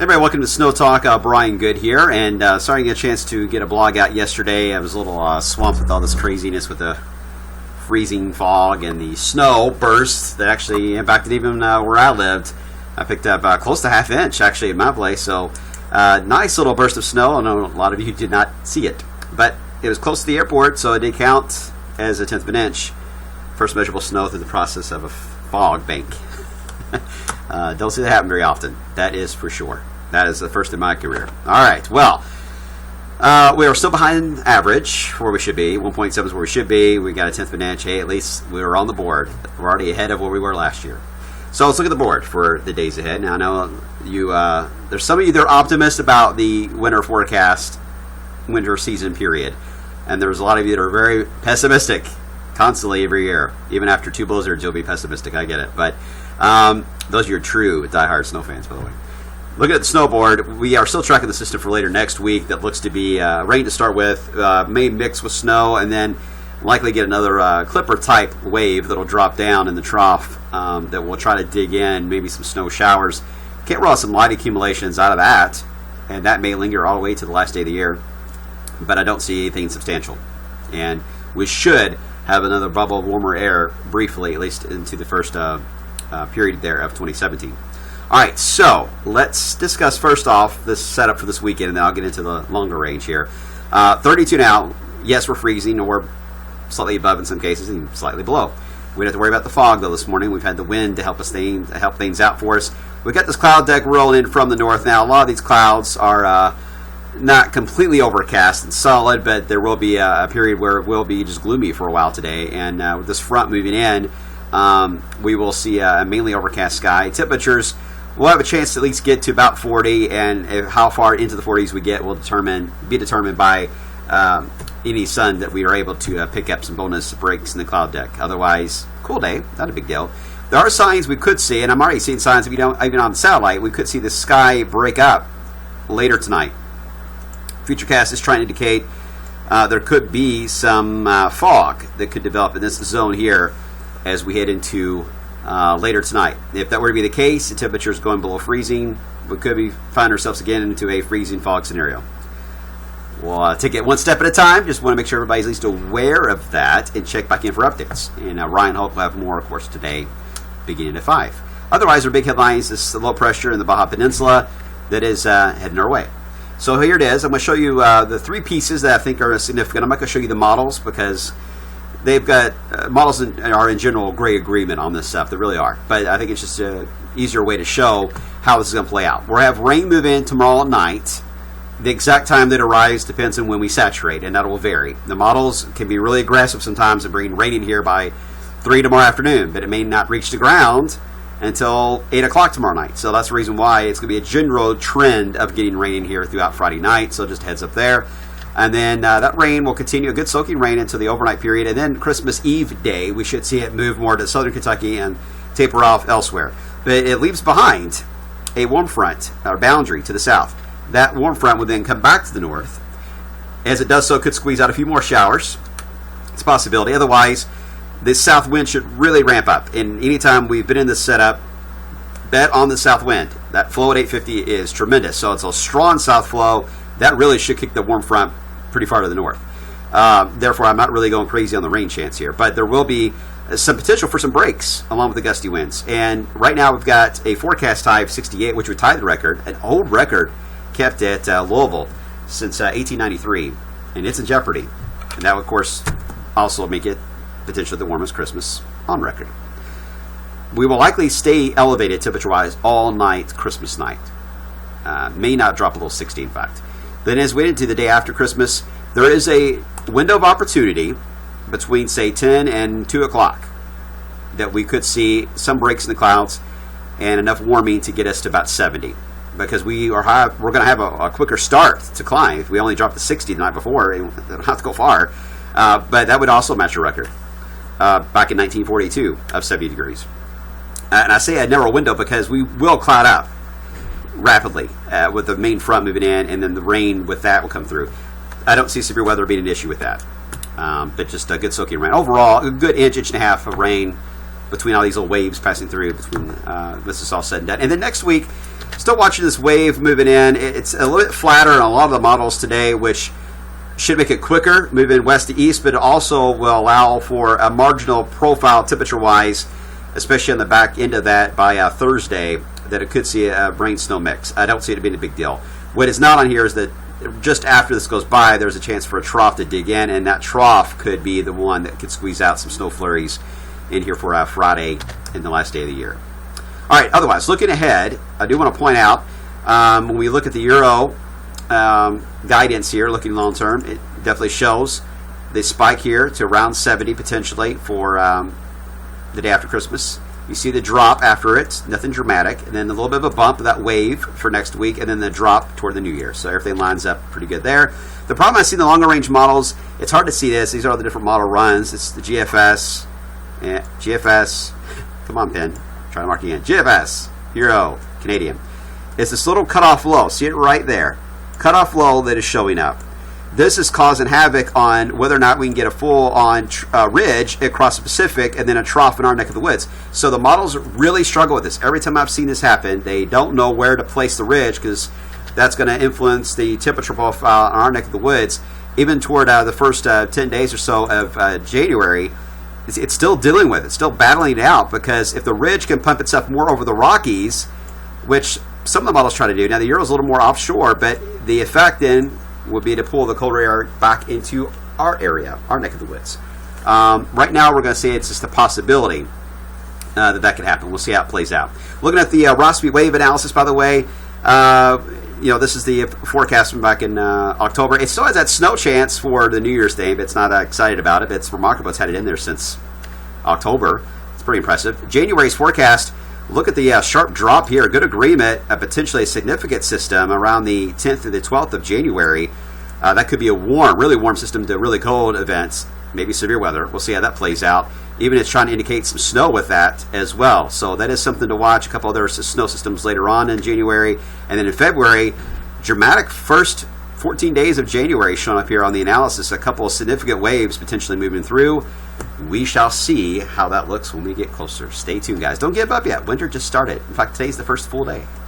Everybody, welcome to Snow Talk. Brian Good here, and sorry I didn't get a chance to get a blog out yesterday. I was a little swamped with all this craziness with the freezing fog and the snow burst that actually impacted even where I lived. I picked up close to half inch actually at my place, so nice little burst of snow. I know a lot of you did not see it, but it was close to the airport, so it did count as a tenth of an inch. First measurable snow through the process of a fog bank. Don't see that happen very often, that is for sure. That is the first in my career. All right, well, we are still behind average where we should be. 1.7 is where we should be. We got a tenth of an inch. Hey, at least we were on the board. We're already ahead of where we were last year. So let's look at the board for the days ahead. Now, I know you, there's some of you that are optimists about the winter forecast, winter season period. And there's a lot of you that are very pessimistic constantly every year. Even after two blizzards, you'll be pessimistic. I get it. But those are your true diehard snow fans, by the way. Looking at the snowboard, we are still tracking the system for later next week that looks to be rain to start with, may mix with snow, and then likely get another clipper-type wave that'll drop down in the trough that will try to dig in, maybe some snow showers. Can't rule out some light accumulations out of that, and that may linger all the way to the last day of the year, but I don't see anything substantial. And we should have another bubble of warmer air briefly, at least into the first period there of 2017. All right, so let's discuss first off this setup for this weekend, and then I'll get into the longer range here. 32 now. Yes, we're freezing, or we're slightly above in some cases, and slightly below. We don't have to worry about the fog though. This morning we've had the wind to help things out for us. We've got this cloud deck rolling in from the north now. A lot of these clouds are not completely overcast and solid, but there will be a period where it will be just gloomy for a while today. And with this front moving in, we will see a mainly overcast sky. Temperatures. We'll have a chance to at least get to about 40, and how far into the 40s we get will be determined by any sun that we are able to pick up some bonus breaks in the cloud deck. Otherwise, cool day, not a big deal. There are signs we could see, and I'm already seeing signs if you don't, even on the satellite, we could see the sky break up later tonight. Futurecast is trying to indicate there could be some fog that could develop in this zone here as we head into later tonight. If that were to be the case, the temperature is going below freezing. We could find ourselves again into a freezing fog scenario. We'll take it one step at a time. Just want to make sure everybody's at least aware of that and check back in for updates. And Ryan Holt will have more, of course, today, beginning at 5. Otherwise, our big headlines is the low pressure in the Baja Peninsula that is heading our way. So here it is. I'm going to show you the three pieces that I think are significant. I'm not going to show you the models because they've got models are in general great agreement on this stuff. They really are. But I think it's just an easier way to show how this is going to play out. We'll have rain move in tomorrow night. The exact time that arrives depends on when we saturate, and that will vary. The models can be really aggressive sometimes and bring rain in here by 3 tomorrow afternoon, but it may not reach the ground until 8 o'clock tomorrow night. So that's the reason why it's going to be a general trend of getting rain in here throughout Friday night. So just heads up there. And then that rain will continue, a good soaking rain into the overnight period. And then Christmas Eve day, we should see it move more to southern Kentucky and taper off elsewhere. But it leaves behind a warm front, or boundary to the south. That warm front will then come back to the north. As it does so, it could squeeze out a few more showers. It's a possibility. Otherwise, this south wind should really ramp up. And anytime we've been in this setup, bet on the south wind. That flow at 850 is tremendous. So it's a strong south flow. That really should kick the warm front pretty far to the north. Therefore, I'm not really going crazy on the rain chance here. But there will be some potential for some breaks along with the gusty winds. And right now we've got a forecast high of 68, which would tie the record, an old record kept at Louisville since 1893. And it's in jeopardy. And that would, of course, also make it potentially the warmest Christmas on record. We will likely stay elevated temperature-wise all night Christmas night. May not drop below 60, in fact. Then as we get into the day after Christmas, there is a window of opportunity between, say, 10 and 2 o'clock that we could see some breaks in the clouds and enough warming to get us to about 70. Because we're going to have a quicker start to climb. If we only dropped to 60 the night before, we don't have to go far. But that would also match a record back in 1942 of 70 degrees. And I say a narrow window because we will cloud up rapidly with the main front moving in, and then the rain with that will come through. I don't see severe weather being an issue with that. But just a good soaking rain. Overall, a good inch and a half of rain between all these little waves passing through between this is all said and done. And then next week, Still watching this wave moving in. It's a little bit flatter on a lot of the models today, which should make it quicker, moving west to east, but it also will allow for a marginal profile temperature-wise, especially on the back end of that by Thursday, that it could see a rain-snow mix. I don't see it being a big deal. What is not on here is that just after this goes by, there's a chance for a trough to dig in, and that trough could be the one that could squeeze out some snow flurries in here for Friday in the last day of the year. All right, otherwise, looking ahead, I do want to point out, when we look at the Euro guidance here, looking long term, it definitely shows the spike here to around 70 potentially for the day after Christmas. You see the drop after it, nothing dramatic, and then a little bit of a bump of that wave for next week, and then the drop toward the new year. So everything lines up pretty good there. The problem I see in the longer range models, it's hard to see this. These are all the different model runs. It's the GFS, GFS, come on, Pen, try to mark again. GFS, Euro, Canadian. It's this little cutoff low. See it right there. Cutoff low that is showing up. This is causing havoc on whether or not we can get a full-on ridge across the Pacific and then a trough in our neck of the woods. So the models really struggle with this. Every time I've seen this happen, they don't know where to place the ridge because that's going to influence the temperature profile in our neck of the woods. Even toward the first 10 days or so of January, it's still dealing with it, still battling it out, because if the ridge can pump itself more over the Rockies, which some of the models try to do. Now the Euro's a little more offshore, but the effect then would be to pull the colder air back into our area, our neck of the woods. Right now we're going to say it's just a possibility that could happen. We'll see how it plays out. Looking at the Rossby wave analysis, by the way, this is the forecast from back in October. It still has that snow chance for the New Year's Day, but it's not excited about it. But it's remarkable it's had it in there since October. It's pretty impressive. January's forecast, look at the sharp drop here. Good agreement, potentially a significant system around the 10th through the 12th of January. That could be a really warm system to really cold events, maybe severe weather. We'll see how that plays out. Even it's trying to indicate some snow with that as well. So that is something to watch. A couple other snow systems later on in January. And then in February, dramatic first 14 days of January shown up here on the analysis. A couple of significant waves potentially moving through. We shall see how that looks when we get closer. Stay tuned, guys. Don't give up yet. Winter just started. In fact, today's the first full day.